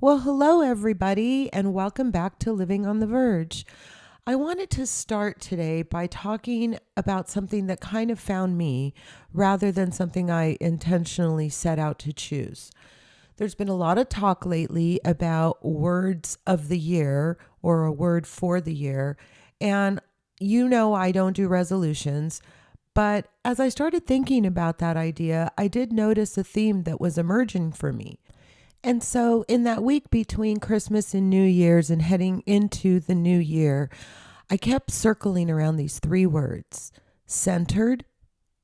Well, hello, everybody, and welcome back to Living on the Verge. I wanted to start today by talking about something that kind of found me rather than something I intentionally set out to choose. There's been a lot of talk lately about words of the year or a word for the year. And I don't do resolutions, but as I started thinking about that idea, I did notice a theme that was emerging for me. And so, in that week between Christmas and New Year's and heading into the new year, I kept circling around these three words: centered,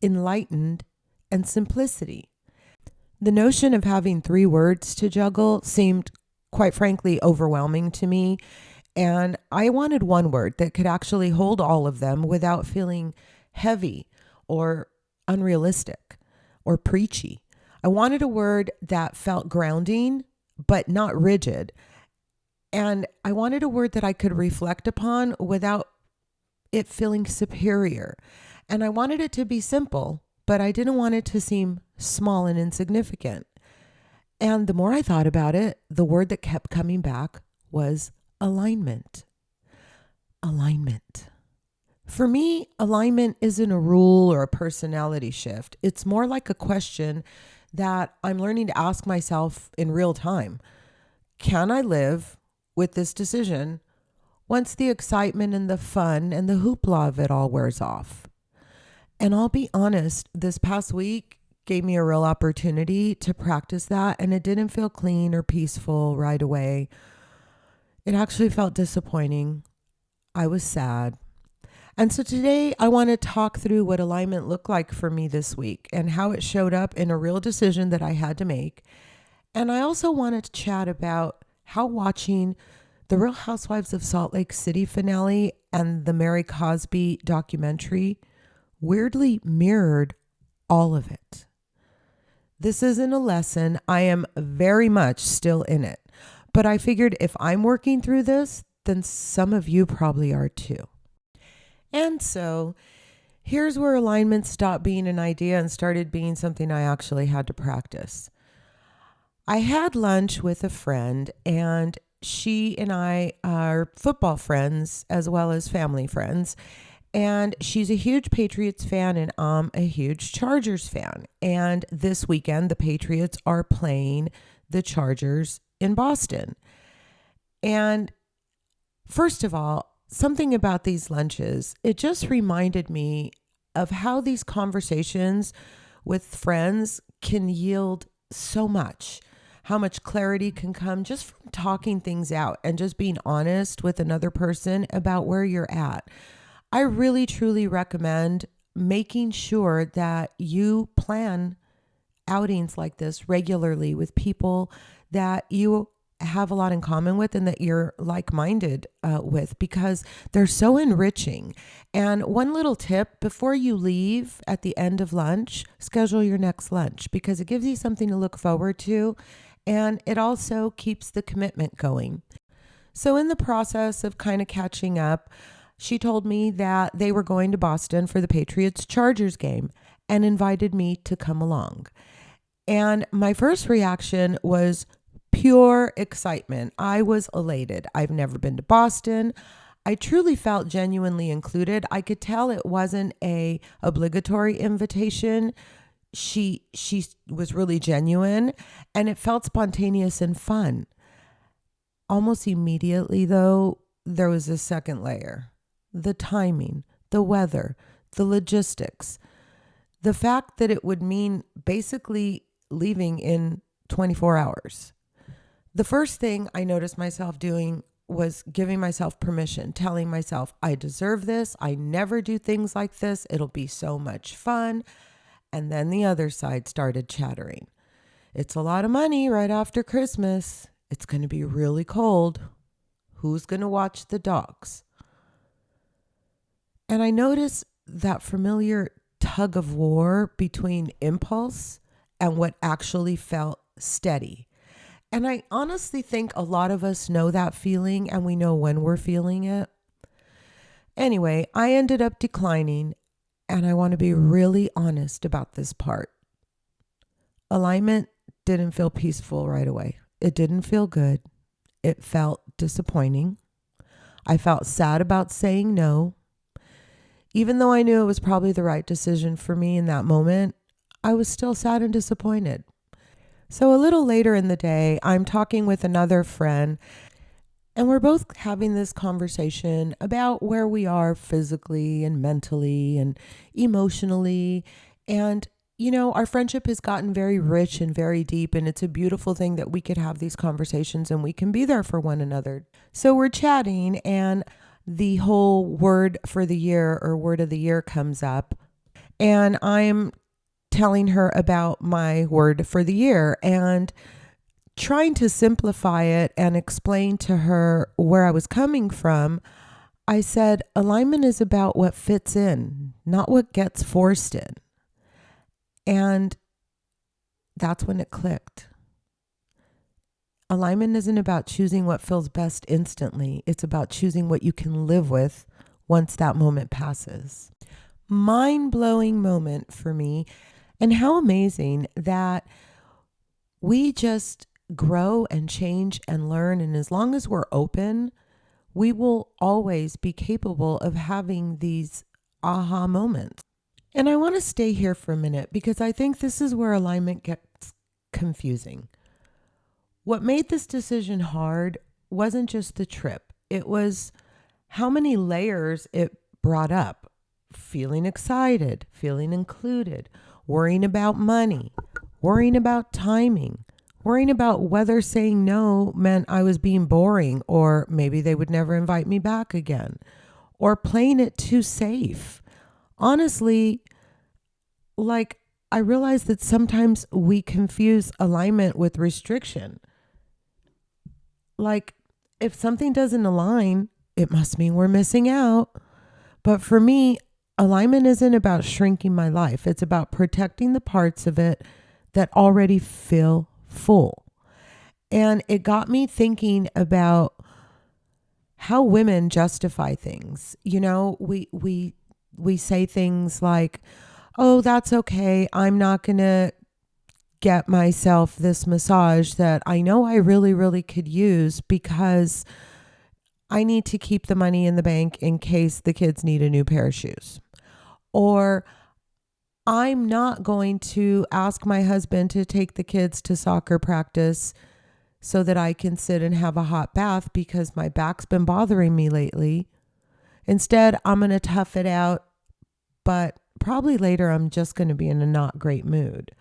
enlightened, and simplicity. The notion of having three words to juggle seemed, quite frankly, overwhelming to me. And I wanted one word that could actually hold all of them without feeling heavy or unrealistic or preachy. I wanted a word that felt grounding, but not rigid. And I wanted a word that I could reflect upon without it feeling superior. And I wanted it to be simple, but I didn't want it to seem small and insignificant. And the more I thought about it, the word that kept coming back was alignment. Alignment. For me, alignment isn't a rule or a personality shift. It's more like a question that I'm learning to ask myself in real time. Can I live with this decision once the excitement and the fun and the hoopla of it all wears off? And I'll be honest, this past week gave me a real opportunity to practice that, and it didn't feel clean or peaceful right away. It actually felt disappointing. I was sad. And so today I want to talk through what alignment looked like for me this week and how it showed up in a real decision that I had to make. And I also want to chat about how watching the Real Housewives of Salt Lake City finale and the Mary Cosby documentary weirdly mirrored all of it. This isn't a lesson. I am very much still in it. But I figured if I'm working through this, then some of you probably are too. And so here's where alignment stopped being an idea and started being something I actually had to practice. I had lunch with a friend, and she and I are football friends as well as family friends. And she's a huge Patriots fan, and I'm a huge Chargers fan. And this weekend, the Patriots are playing the Chargers in Boston. And first of all, something about these lunches, it just reminded me of how these conversations with friends can yield so much, how much clarity can come just from talking things out and just being honest with another person about where you're at. I really, truly recommend making sure that you plan outings like this regularly with people that you have a lot in common with and that you're like-minded with, because they're so enriching. And one little tip: before you leave at the end of lunch, schedule your next lunch, because it gives you something to look forward to, and it also keeps the commitment going. So in the process of kind of catching up, she told me that they were going to Boston for the Patriots-Chargers game and invited me to come along. And my first reaction was pure excitement. I was elated. I've never been to Boston. I truly felt genuinely included. I could tell it wasn't a obligatory invitation. She was really genuine, and it felt spontaneous and fun. Almost immediately, though, there was a second layer: the timing, the weather, the logistics, the fact that it would mean basically leaving in 24 hours. The first thing I noticed myself doing was giving myself permission, telling myself, I deserve this. I never do things like this. It'll be so much fun. And then the other side started chattering. It's a lot of money right after Christmas. It's going to be really cold. Who's going to watch the dogs? And I noticed that familiar tug of war between impulse and what actually felt steady. And I honestly think a lot of us know that feeling, and we know when we're feeling it. Anyway, I ended up declining, and I want to be really honest about this part. Alignment didn't feel peaceful right away. It didn't feel good. It felt disappointing. I felt sad about saying no. Even though I knew it was probably the right decision for me in that moment, I was still sad and disappointed. So a little later in the day, I'm talking with another friend, and we're both having this conversation about where we are physically and mentally and emotionally. And, our friendship has gotten very rich and very deep, and it's a beautiful thing that we could have these conversations and we can be there for one another. So we're chatting, and the whole word for the year or word of the year comes up, and I'm telling her about my word for the year and trying to simplify it and explain to her where I was coming from. I said, alignment is about what fits in, not what gets forced in. And that's when it clicked. Alignment isn't about choosing what feels best instantly. It's about choosing what you can live with once that moment passes. Mind-blowing moment for me. And how amazing that we just grow and change and learn. And as long as we're open, we will always be capable of having these aha moments. And I want to stay here for a minute because I think this is where alignment gets confusing. What made this decision hard wasn't just the trip. It was how many layers it brought up. Feeling excited, feeling included, worrying about money, worrying about timing, worrying about whether saying no meant I was being boring or maybe they would never invite me back again, or playing it too safe. Honestly, I realize that sometimes we confuse alignment with restriction. If something doesn't align, it must mean we're missing out. But for me, alignment isn't about shrinking my life. It's about protecting the parts of it that already feel full. And it got me thinking about how women justify things. We say things like, oh, that's okay. I'm not going to get myself this massage that I know I really, really could use because I need to keep the money in the bank in case the kids need a new pair of shoes. Or I'm not going to ask my husband to take the kids to soccer practice so that I can sit and have a hot bath because my back's been bothering me lately. Instead, I'm going to tough it out, but probably later I'm just going to be in a not great mood.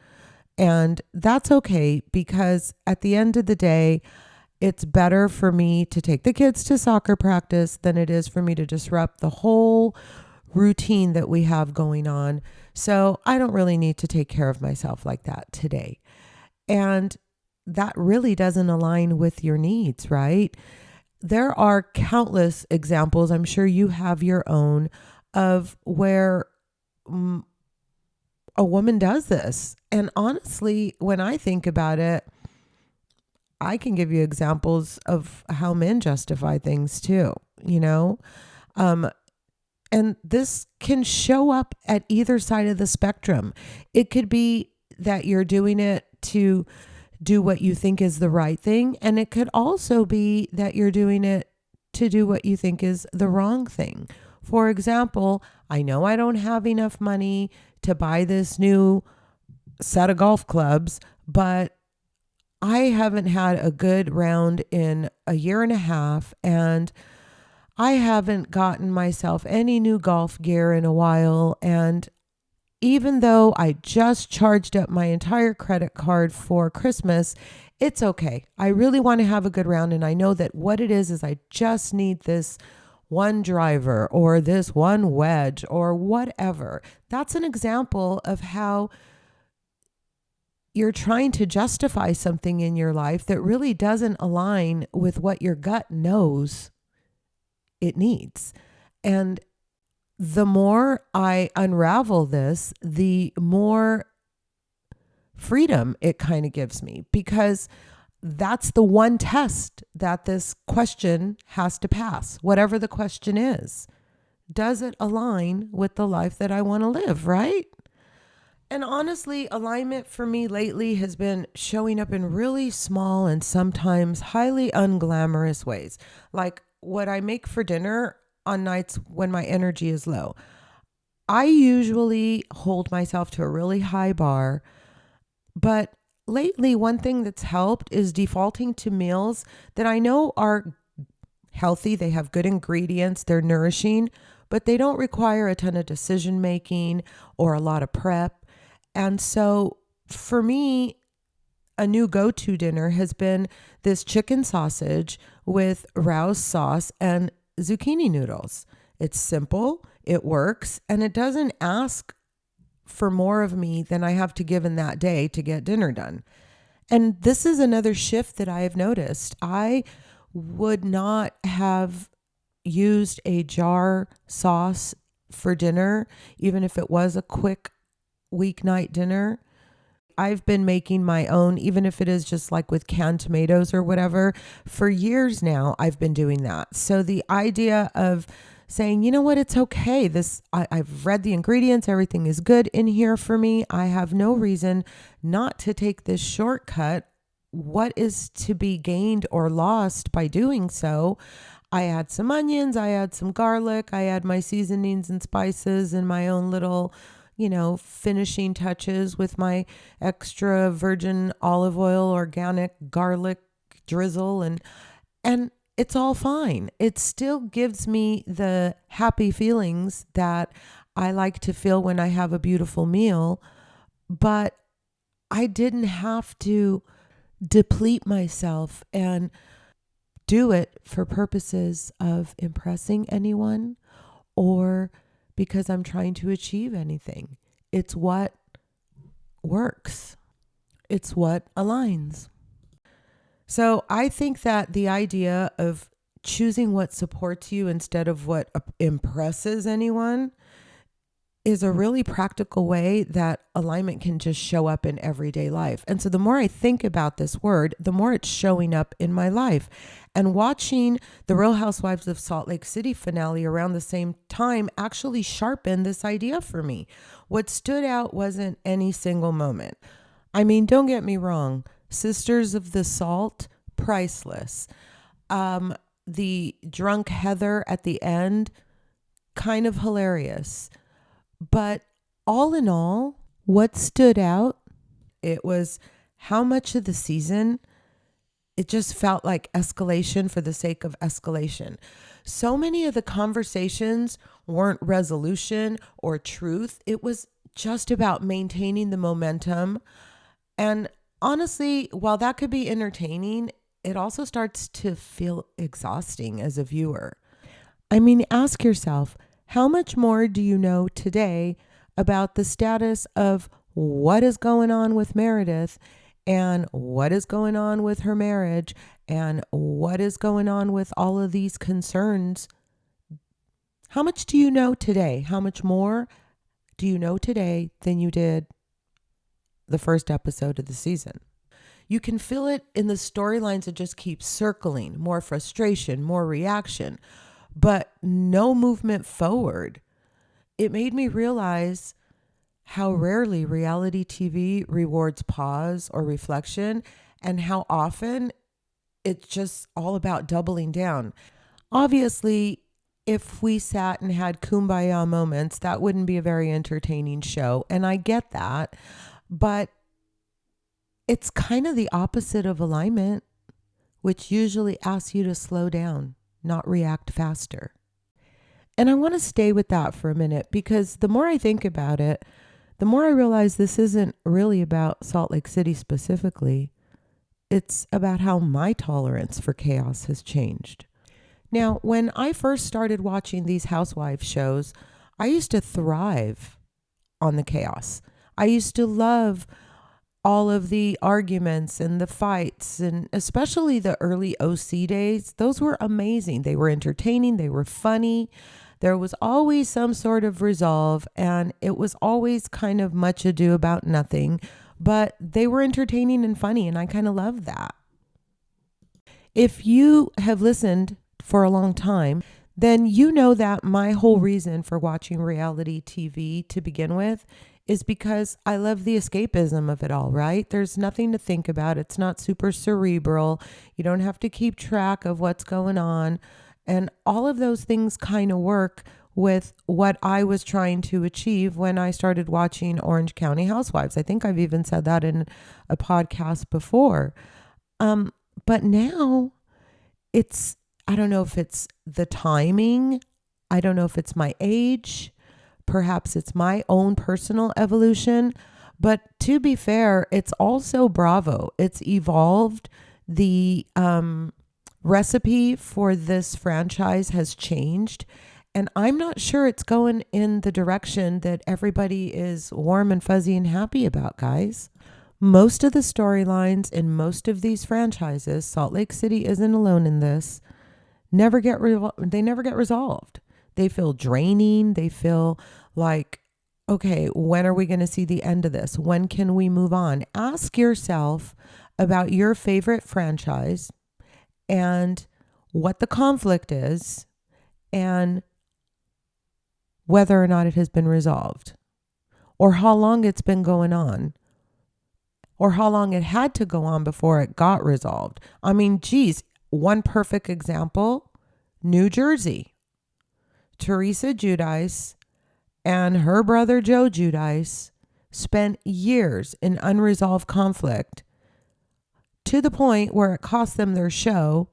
And that's okay because at the end of the day, it's better for me to take the kids to soccer practice than it is for me to disrupt the whole routine that we have going on. So I don't really need to take care of myself like that today. And that really doesn't align with your needs, right? There are countless examples, I'm sure you have your own, of where a woman does this. And honestly, when I think about it, I can give you examples of how men justify things too, and this can show up at either side of the spectrum. It could be that you're doing it to do what you think is the right thing. And it could also be that you're doing it to do what you think is the wrong thing. For example, I know I don't have enough money to buy this new set of golf clubs, but I haven't had a good round in a year and a half, and I haven't gotten myself any new golf gear in a while. And even though I just charged up my entire credit card for Christmas, it's okay. I really want to have a good round. And I know that what it is I just need this one driver or this one wedge or whatever. That's an example of how you're trying to justify something in your life that really doesn't align with what your gut knows it needs. And the more I unravel this, the more freedom it kind of gives me, because that's the one test that this question has to pass, whatever the question is. Does it align with the life that I want to live, right? And honestly, alignment for me lately has been showing up in really small and sometimes highly unglamorous ways. Like what I make for dinner on nights when my energy is low. I usually hold myself to a really high bar, but lately, one thing that's helped is defaulting to meals that I know are healthy, they have good ingredients, they're nourishing, but they don't require a ton of decision making or a lot of prep. And so for me, a new go to dinner has been this chicken sausage with rouse sauce and zucchini noodles. It's simple, it works, and it doesn't ask for more of me than I have to give in that day to get dinner done. And this is another shift that I have noticed. I would not have used a jar sauce for dinner, even if it was a quick weeknight dinner. I've been making my own, even if it is just like with canned tomatoes or whatever. For years now, I've been doing that. So the idea of saying, you know what, it's okay. I've read the ingredients. Everything is good in here for me. I have no reason not to take this shortcut. What is to be gained or lost by doing so? I add some onions, I add some garlic, I add my seasonings and spices and my own little, finishing touches with my extra virgin olive oil, organic garlic drizzle, and it's all fine. It still gives me the happy feelings that I like to feel when I have a beautiful meal, but I didn't have to deplete myself and do it for purposes of impressing anyone or because I'm trying to achieve anything. It's what works. It's what aligns. So I think that the idea of choosing what supports you instead of what impresses anyone is a really practical way that alignment can just show up in everyday life. And so the more I think about this word, the more it's showing up in my life. And watching the Real Housewives of Salt Lake City finale around the same time actually sharpened this idea for me. What stood out wasn't any single moment. I mean, don't get me wrong. Sisters of the Salt, priceless. The drunk Heather at the end, kind of hilarious. But all in all, what stood out, it was how much of the season, it just felt like escalation for the sake of escalation. So many of the conversations weren't resolution or truth. It was just about maintaining the momentum. And honestly, while that could be entertaining, it also starts to feel exhausting as a viewer. I mean, ask yourself, how much more do you know today about the status of what is going on with Meredith and what is going on with her marriage and what is going on with all of these concerns? How much do you know today? How much more do you know today than you did the first episode of the season? You can feel it in the storylines that just keep circling, more frustration, more reaction, but no movement forward. It made me realize how rarely reality TV rewards pause or reflection and how often it's just all about doubling down. Obviously, if we sat and had kumbaya moments, that wouldn't be a very entertaining show. And I get that, but it's kind of the opposite of alignment, which usually asks you to slow down, not react faster. And I want to stay with that for a minute because the more I think about it, the more I realize this isn't really about Salt Lake City specifically. It's about how my tolerance for chaos has changed. Now, when I first started watching these housewives shows, I used to thrive on the chaos. I used to love all of the arguments and the fights, and especially the early OC days. Those were amazing. They were entertaining. They were funny. There was always some sort of resolve, and it was always kind of much ado about nothing, but they were entertaining and funny, and I kind of loved that. If you have listened for a long time, then you know that my whole reason for watching reality TV to begin with is because I love the escapism of it all, right? There's nothing to think about. It's not super cerebral. You don't have to keep track of what's going on. And all of those things kind of work with what I was trying to achieve when I started watching Orange County Housewives. I think I've even said that in a podcast before. But now I don't know if it's the timing. I don't know if it's my age. Perhaps it's my own personal evolution. But to be fair, it's also Bravo. It's evolved. The recipe for this franchise has changed. And I'm not sure it's going in the direction that everybody is warm and fuzzy and happy about, guys. Most of the storylines in most of these franchises, Salt Lake City isn't alone in this, they never get resolved. They feel draining. They feel like, okay, when are we going to see the end of this? When can we move on? Ask yourself about your favorite franchise and what the conflict is and whether or not it has been resolved, or how long it's been going on, or how long it had to go on before it got resolved. I mean, geez, one perfect example, New Jersey. Teresa Giudice and her brother Joe Giudice spent years in unresolved conflict to the point where it cost them their show.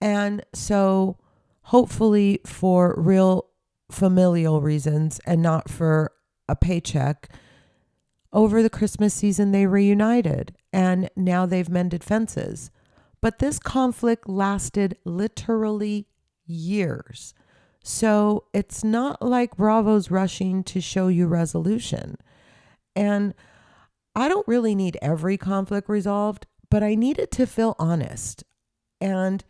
And so hopefully for real familial reasons and not for a paycheck, over the Christmas season they reunited and now they've mended fences. But this conflict lasted literally years. So it's not like Bravo's rushing to show you resolution. And I don't really need every conflict resolved, but I need it to feel honest. And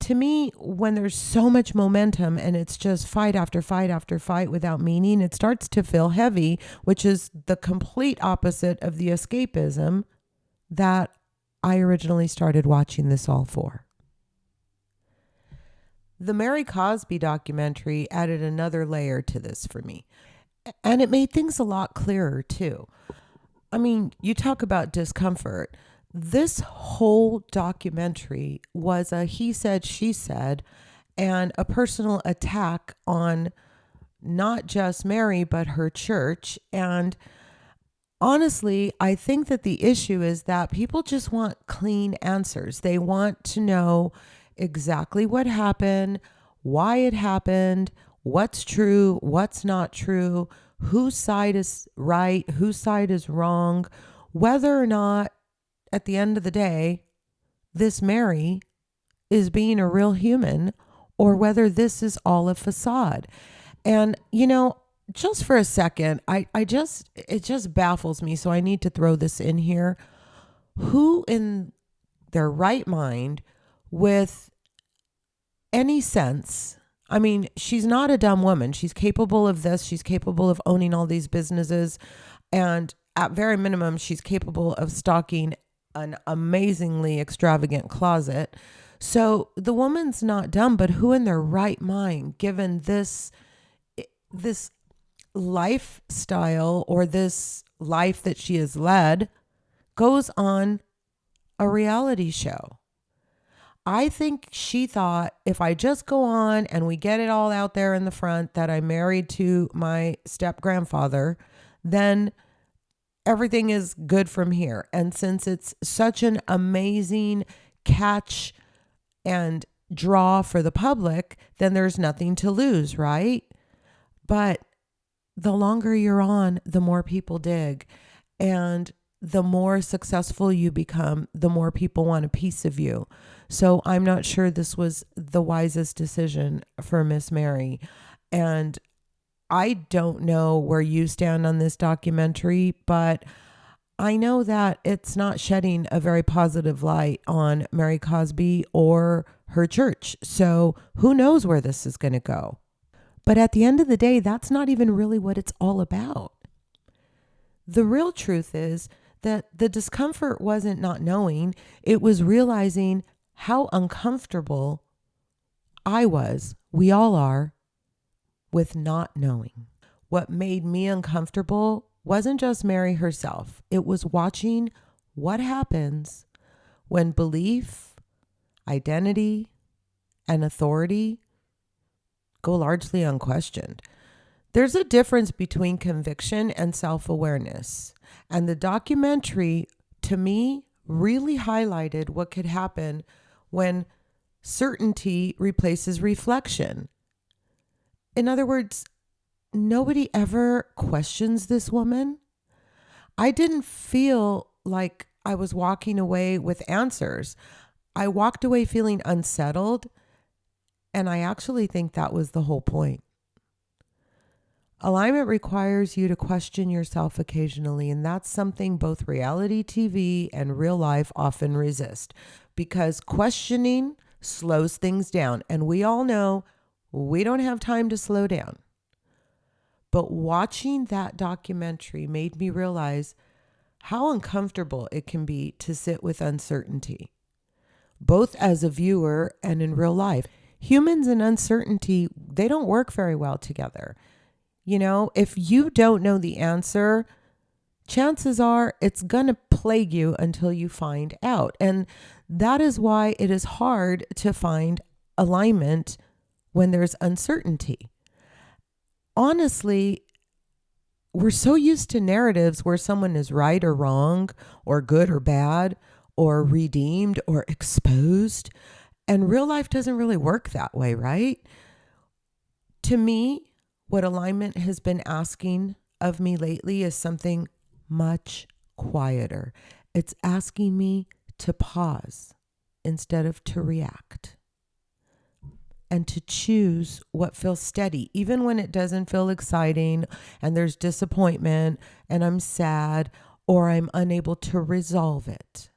to me, when there's so much momentum and it's just fight after fight after fight without meaning, it starts to feel heavy, which is the complete opposite of the escapism that I originally started watching this all for. The Mary Cosby documentary added another layer to this for me. And it made things a lot clearer too. I mean, you talk about discomfort. This whole documentary was a he said, she said, and a personal attack on not just Mary, but her church. And honestly, I think that the issue is that people just want clean answers. They want to know exactly what happened, why it happened, what's true, what's not true, whose side is right, whose side is wrong, whether or not at the end of the day, this Mary is being a real human or whether this is all a facade. And, you know, just for a second, it just baffles me. So I need to throw this in here. Who in their right mind with any sense, I mean, she's not a dumb woman. She's capable of this. She's capable of owning all these businesses. And at very minimum, she's capable of stocking an amazingly extravagant closet. So the woman's not dumb, but who in their right mind, given this lifestyle or this life that she has led, goes on a reality show? I think she thought, if I just go on and we get it all out there in the front that I'm married to my step grandfather, then everything is good from here. And since it's such an amazing catch and draw for the public, then there's nothing to lose, right? But the longer you're on, the more people dig. And the more successful you become, the more people want a piece of you. So I'm not sure this was the wisest decision for Miss Mary. And I don't know where you stand on this documentary, but I know that it's not shedding a very positive light on Mary Cosby or her church. So who knows where this is going to go? But at the end of the day, that's not even really what it's all about. The real truth is that the discomfort wasn't not knowing. It was realizing how uncomfortable we all are, with not knowing. What made me uncomfortable wasn't just Mary herself. It was watching what happens when belief, identity, and authority go largely unquestioned. There's a difference between conviction and self-awareness. And the documentary, to me, really highlighted what could happen when certainty replaces reflection. In other words, nobody ever questions this woman. I didn't feel like I was walking away with answers. I walked away feeling unsettled, and I actually think that was the whole point. Alignment requires you to question yourself occasionally, and that's something both reality TV and real life often resist, because questioning slows things down, and we all know we don't have time to slow down. But watching that documentary made me realize how uncomfortable it can be to sit with uncertainty, both as a viewer and in real life. Humans and uncertainty, they don't work very well together. You know, if you don't know the answer, chances are it's going to plague you until you find out. And that is why it is hard to find alignment when there's uncertainty. Honestly, we're so used to narratives where someone is right or wrong, or good or bad, or redeemed or exposed. And real life doesn't really work that way, right? To me, what alignment has been asking of me lately is something much quieter. It's asking me to pause instead of to react, and to choose what feels steady, even when it doesn't feel exciting and there's disappointment and I'm sad or I'm unable to resolve it.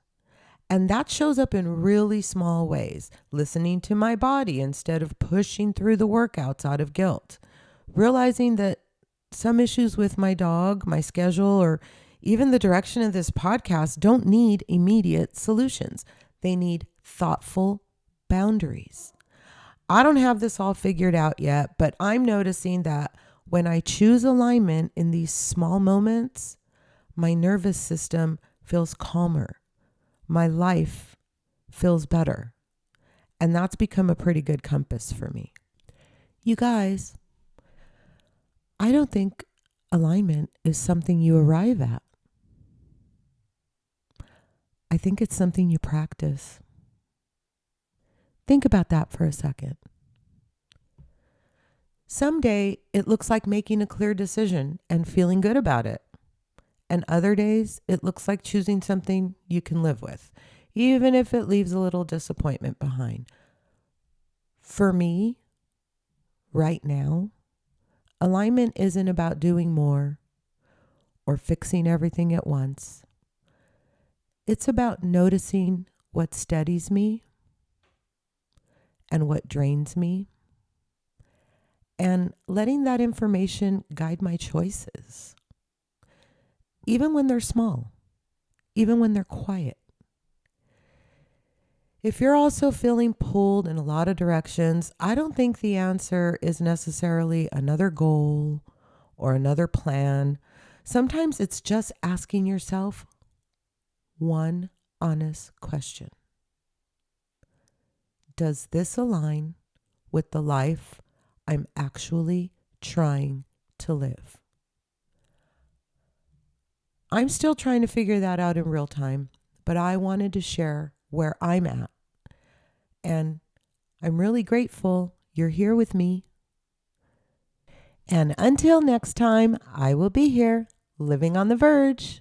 And that shows up in really small ways. Listening to my body instead of pushing through the workouts out of guilt. Realizing that some issues with my dog, my schedule, or even the direction of this podcast don't need immediate solutions. They need thoughtful boundaries. I don't have this all figured out yet, but I'm noticing that when I choose alignment in these small moments, my nervous system feels calmer. My life feels better. And that's become a pretty good compass for me. You guys, I don't think alignment is something you arrive at. I think it's something you practice. Think about that for a second. Someday it looks like making a clear decision and feeling good about it. And other days it looks like choosing something you can live with, even if it leaves a little disappointment behind. For me, right now, alignment isn't about doing more or fixing everything at once. It's about noticing what steadies me and what drains me, and letting that information guide my choices, even when they're small, even when they're quiet. If you're also feeling pulled in a lot of directions, I don't think the answer is necessarily another goal or another plan. Sometimes it's just asking yourself one honest question. Does this align with the life I'm actually trying to live? I'm still trying to figure that out in real time, but I wanted to share where I'm at. And I'm really grateful you're here with me. And until next time, I will be here living on the verge.